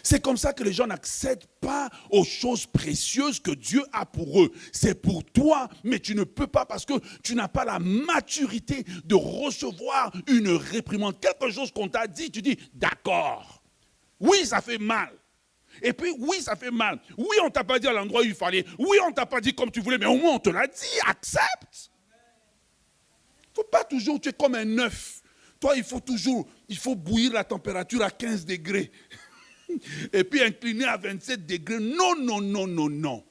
C'est comme ça que les gens n'accèdent pas aux choses précieuses que Dieu a pour eux. C'est pour toi, mais tu ne peux pas parce que tu n'as pas la maturité de recevoir une réprimande. Quelque chose qu'on t'a dit, tu dis, d'accord. Oui, ça fait mal. Et puis, oui, ça fait mal. Oui, on ne t'a pas dit à l'endroit où il fallait. Oui, on ne t'a pas dit comme tu voulais, mais au moins on te l'a dit. Accepte. Il ne faut pas toujours, tu es comme un œuf. Toi, il faut bouillir la température à 15 degrés. Et puis incliner à 27 degrés. Non, non, non, non, non.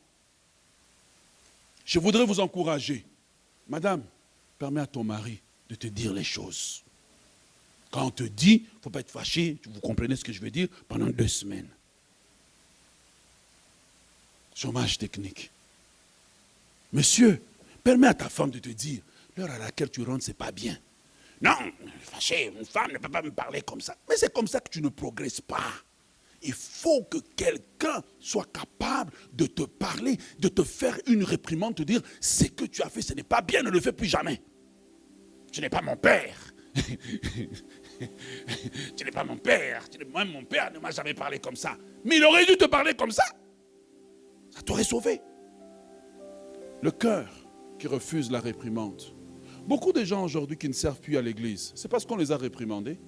Je voudrais vous encourager. Madame, permets à ton mari de te dire les choses. Quand on te dit, il ne faut pas être fâché, vous comprenez ce que je veux dire, pendant 2 semaines. Chômage technique. Monsieur, permets à ta femme de te dire, l'heure à laquelle tu rentres, ce n'est pas bien. Non, fâché, une femme ne peut pas me parler comme ça. Mais c'est comme ça que tu ne progresses pas. Il faut que quelqu'un soit capable de te parler, de te faire une réprimande, te dire, ce que tu as fait, ce n'est pas bien, ne le fais plus jamais. Tu n'es pas mon père. Tu n'es pas mon père. Moi, mon père ne m'a jamais parlé comme ça. Mais il aurait dû te parler comme ça. Ça t'aurait sauvé. Le cœur qui refuse la réprimande. Beaucoup de gens aujourd'hui qui ne servent plus à l'église, c'est parce qu'on les a réprimandés.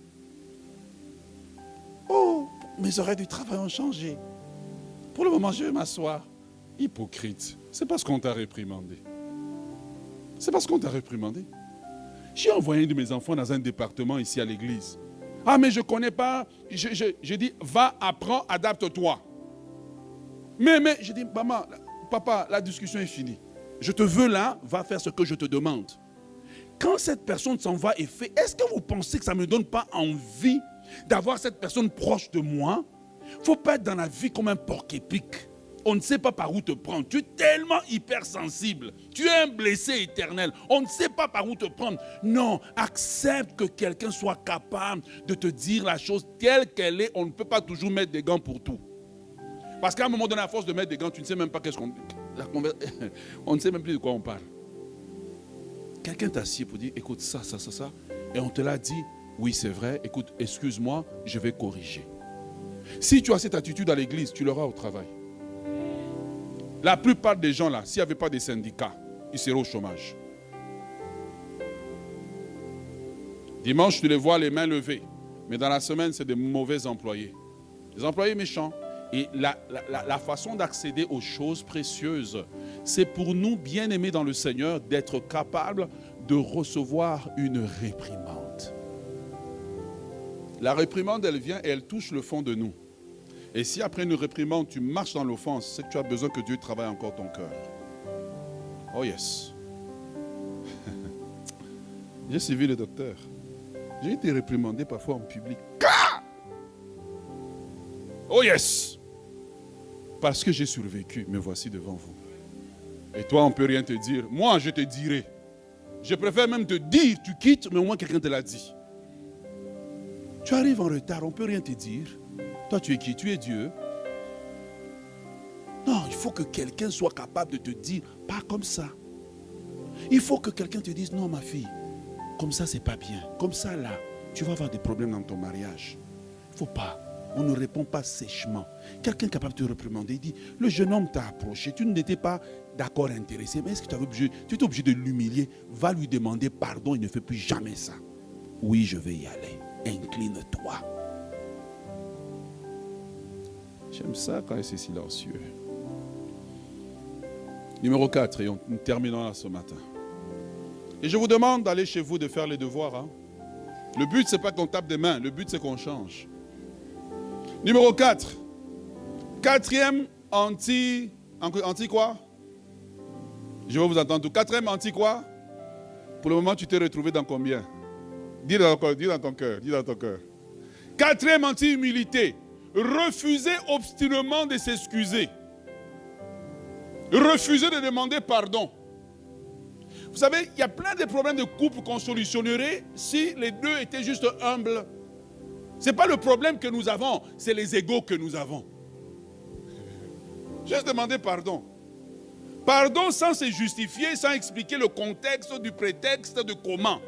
Oh, mes horaires du travail ont changé. Pour le moment, je vais m'asseoir. Hypocrite. C'est parce qu'on t'a réprimandé. C'est parce qu'on t'a réprimandé. J'ai envoyé un de mes enfants dans un département ici à l'église. Ah, mais je ne connais pas. J'ai dit, va, apprends, adapte-toi. Mais, j'ai dit, maman, papa, la discussion est finie. Je te veux là, va faire ce que je te demande. Quand cette personne s'en va et fait, est-ce que vous pensez que ça ne me donne pas envie d'avoir cette personne proche de moi? Il ne faut pas être dans la vie comme un porc-épic. On ne sait pas par où te prendre. Tu es tellement hypersensible. Tu es un blessé éternel. On ne sait pas par où te prendre. Non, accepte que quelqu'un soit capable de te dire la chose telle qu'elle est. On ne peut pas toujours mettre des gants pour tout. Parce qu'à un moment donné, à force de mettre des gants, tu ne sais même pas qu'est-ce qu'on... On ne sait même plus de quoi on parle. Quelqu'un t'assied pour dire, écoute, ça. Et on te l'a dit, oui, c'est vrai. Écoute, excuse-moi, je vais corriger. Si tu as cette attitude à l'église, tu l'auras au travail. La plupart des gens là, s'il n'y avait pas de syndicats, ils seraient au chômage. Dimanche, tu les vois les mains levées. Mais dans la semaine, c'est des mauvais employés. Des employés méchants. Et la façon d'accéder aux choses précieuses, c'est pour nous, bien-aimés dans le Seigneur, d'être capables de recevoir une réprimande. La réprimande, elle vient et elle touche le fond de nous. Et si après une réprimande, tu marches dans l'offense, c'est que tu as besoin que Dieu travaille encore ton cœur. Oh yes. J'ai suivi le docteur. J'ai été réprimandé parfois en public. Oh yes! Parce que j'ai survécu, me voici devant vous. Et toi, on ne peut rien te dire. Moi, je te dirai. Je préfère même te dire, tu quittes, mais au moins quelqu'un te l'a dit. Tu arrives en retard, on ne peut rien te dire. Toi, tu es qui? Tu es Dieu. Non, il faut que quelqu'un soit capable de te dire, pas comme ça. Il faut que quelqu'un te dise, non ma fille, comme ça c'est pas bien. Comme ça là, tu vas avoir des problèmes dans ton mariage. Il ne faut pas. On ne répond pas sèchement. Quelqu'un capable de te réprimander, il dit, le jeune homme t'a approché, tu n'étais pas d'accord intéressé, mais est-ce que tu étais obligé de l'humilier? Va lui demander pardon, il ne fait plus jamais ça. Oui, je vais y aller. Incline-toi. J'aime ça quand c'est silencieux. Numéro 4, et nous terminons là ce matin. Et je vous demande d'aller chez vous, de faire les devoirs. Hein. Le but, ce n'est pas qu'on tape des mains, le but, c'est qu'on change. Numéro 4. Quatrième anti quoi? Je vais vous entendre tout. Quatrième anti quoi? Pour le moment, tu t'es retrouvé dans combien? Dis dans ton cœur. Quatrième anti-humilité. Refuser obstinément de s'excuser. Refuser de demander pardon. Vous savez, il y a plein de problèmes de couple qu'on solutionnerait si les deux étaient juste humbles. Ce n'est pas le problème que nous avons, c'est les égos que nous avons. Juste demander pardon. Pardon sans se justifier, sans expliquer le contexte du prétexte de comment.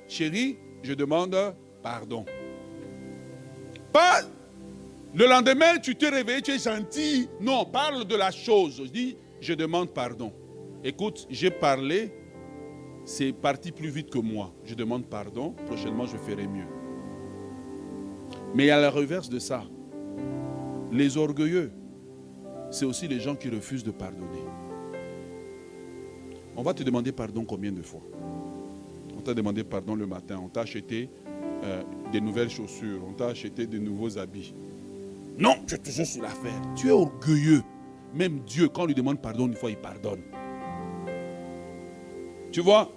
Chérie, je demande pardon. Pas le lendemain, tu t'es réveillé, tu es gentil. Non, parle de la chose. Je dis, je demande pardon. Écoute, j'ai parlé, c'est parti plus vite que moi. Je demande pardon, prochainement je ferai mieux. Mais il y a la reverse de ça. Les orgueilleux, c'est aussi les gens qui refusent de pardonner. On va te demander pardon combien de fois? On t'a demandé pardon le matin, on t'a acheté des nouvelles chaussures, on t'a acheté de nouveaux habits. Non, tu es toujours sur l'affaire. Tu es orgueilleux. Même Dieu, quand on lui demande pardon une fois, il pardonne. Tu vois,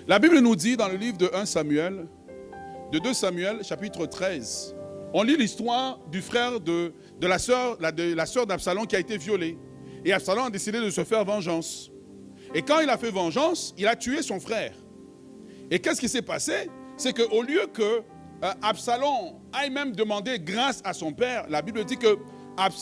la Bible nous dit dans le livre de 1 Samuel, de 2 Samuel, chapitre 13, on lit l'histoire du frère de la sœur d'Absalom qui a été violée. Et Absalom a décidé de se faire vengeance. Et quand il a fait vengeance, il a tué son frère. Et qu'est-ce qui s'est passé? C'est qu'au lieu que Absalom aille même demander grâce à son père, la Bible dit que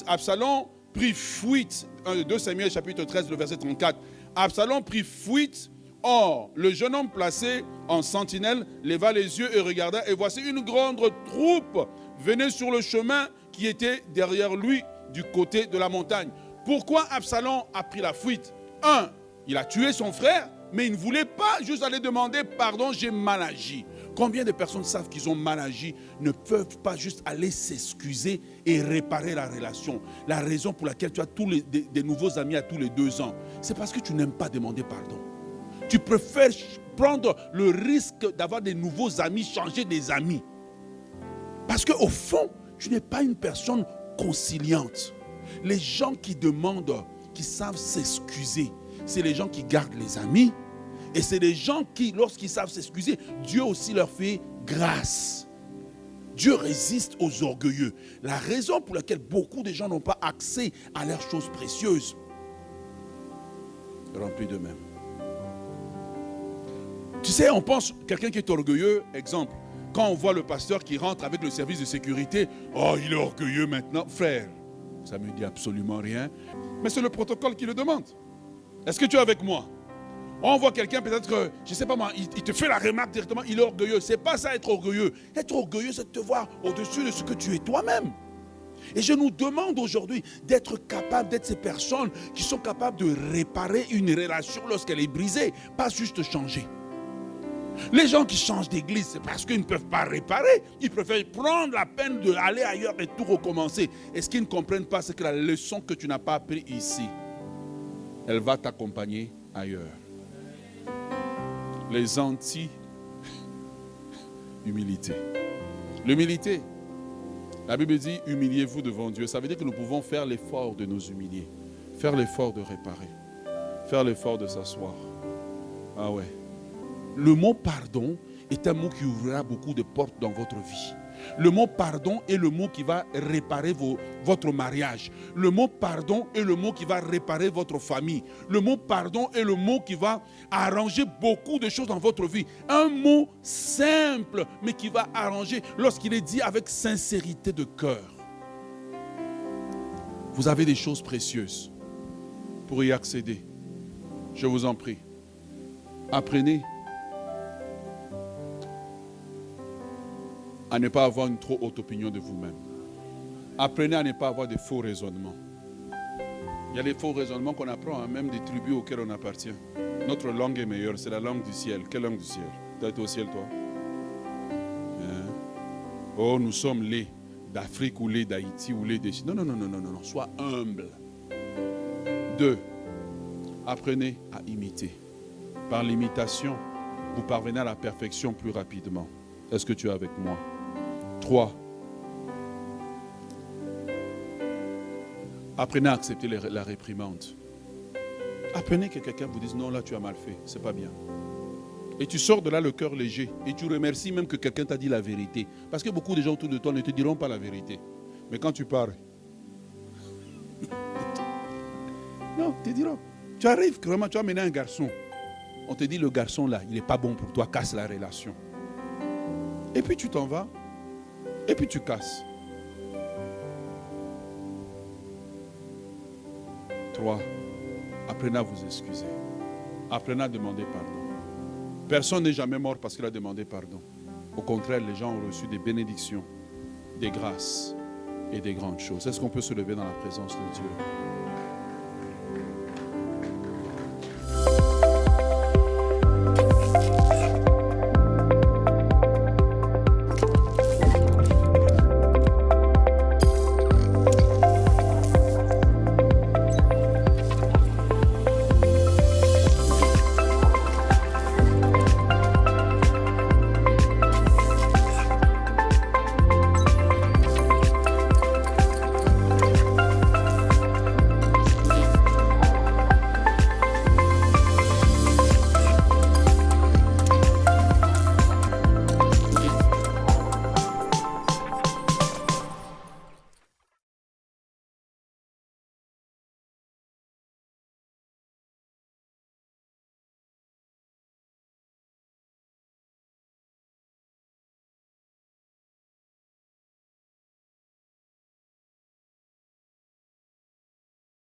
Absalom prit fuite. 2 Samuel chapitre 13, le verset 34. Absalom prit fuite. Or, le jeune homme placé en sentinelle leva les yeux et regarda, et voici une grande troupe venait sur le chemin qui était derrière lui du côté de la montagne. Pourquoi Absalom a pris la fuite? Il a tué son frère, mais il ne voulait pas juste aller demander pardon, j'ai mal agi. Combien de personnes savent qu'ils ont mal agi, ne peuvent pas juste aller s'excuser et réparer la relation? La raison pour laquelle tu as des nouveaux amis à tous les 2 ans, c'est parce que tu n'aimes pas demander pardon. Tu préfères prendre le risque d'avoir des nouveaux amis, changer des amis. Parce qu'au fond, tu n'es pas une personne conciliante. Les gens qui demandent, qui savent s'excuser, c'est les gens qui gardent les amis. Et c'est les gens qui, lorsqu'ils savent s'excuser, Dieu aussi leur fait grâce. Dieu résiste aux orgueilleux. La raison pour laquelle beaucoup de gens n'ont pas accès à leurs choses précieuses, remplis d'eux-mêmes. Tu sais, on pense, quelqu'un qui est orgueilleux, exemple, quand on voit le pasteur qui rentre avec le service de sécurité, oh, il est orgueilleux maintenant. Frère, ça ne me dit absolument rien. Mais c'est le protocole qui le demande. Est-ce que tu es avec moi? On voit quelqu'un, peut-être, je ne sais pas moi, il te fait la remarque directement, il est orgueilleux. Ce n'est pas ça être orgueilleux. Être orgueilleux, c'est de te voir au-dessus de ce que tu es toi-même. Et je nous demande aujourd'hui d'être capable d'être ces personnes qui sont capables de réparer une relation lorsqu'elle est brisée, pas juste changer. Les gens qui changent d'église, c'est parce qu'ils ne peuvent pas réparer. Ils préfèrent prendre la peine d'aller ailleurs et tout recommencer. Et ce qu'ils ne comprennent pas, c'est que la leçon que tu n'as pas apprise ici, elle va t'accompagner ailleurs. Les anti-humilité. L'humilité. La Bible dit, humiliez-vous devant Dieu. Ça veut dire que nous pouvons faire l'effort de nous humilier. Faire l'effort de réparer. Faire l'effort de s'asseoir. Ah ouais. Le mot pardon est un mot qui ouvrira beaucoup de portes dans votre vie. Le mot pardon est le mot qui va réparer votre mariage. Le mot pardon est le mot qui va réparer votre famille. Le mot pardon est le mot qui va arranger beaucoup de choses dans votre vie. Un mot simple, mais qui va arranger lorsqu'il est dit avec sincérité de cœur. Vous avez des choses précieuses pour y accéder. Je vous en prie. Apprenez à ne pas avoir une trop haute opinion de vous-même. Apprenez à ne pas avoir de faux raisonnements. Il y a des faux raisonnements qu'on apprend, même des tribus auxquelles on appartient. Notre langue est meilleure, c'est la langue du ciel. Quelle langue du ciel? Tu as été au ciel, toi? Oh, nous sommes les d'Afrique ou les d'Haïti ou les de... Non. Sois humble. 2. Apprenez à imiter. Par l'imitation, vous parvenez à la perfection plus rapidement. Est-ce que tu es avec moi? 3. Apprenez à accepter la réprimande. Apprenez que quelqu'un vous dise non, là tu as mal fait, c'est pas bien. Et tu sors de là le cœur léger et tu remercies même que quelqu'un t'a dit la vérité. Parce que beaucoup de gens autour de toi ne te diront pas la vérité. Mais quand tu pars, non, te diront. Tu arrives vraiment, tu as amené un garçon. On te dit le garçon là, il n'est pas bon pour toi, casse la relation. Et puis tu t'en vas, et puis tu casses. 3. Apprenez à vous excuser. Apprenez à demander pardon. Personne n'est jamais mort parce qu'il a demandé pardon. Au contraire, les gens ont reçu des bénédictions, des grâces et des grandes choses. Est-ce qu'on peut se lever dans la présence de Dieu?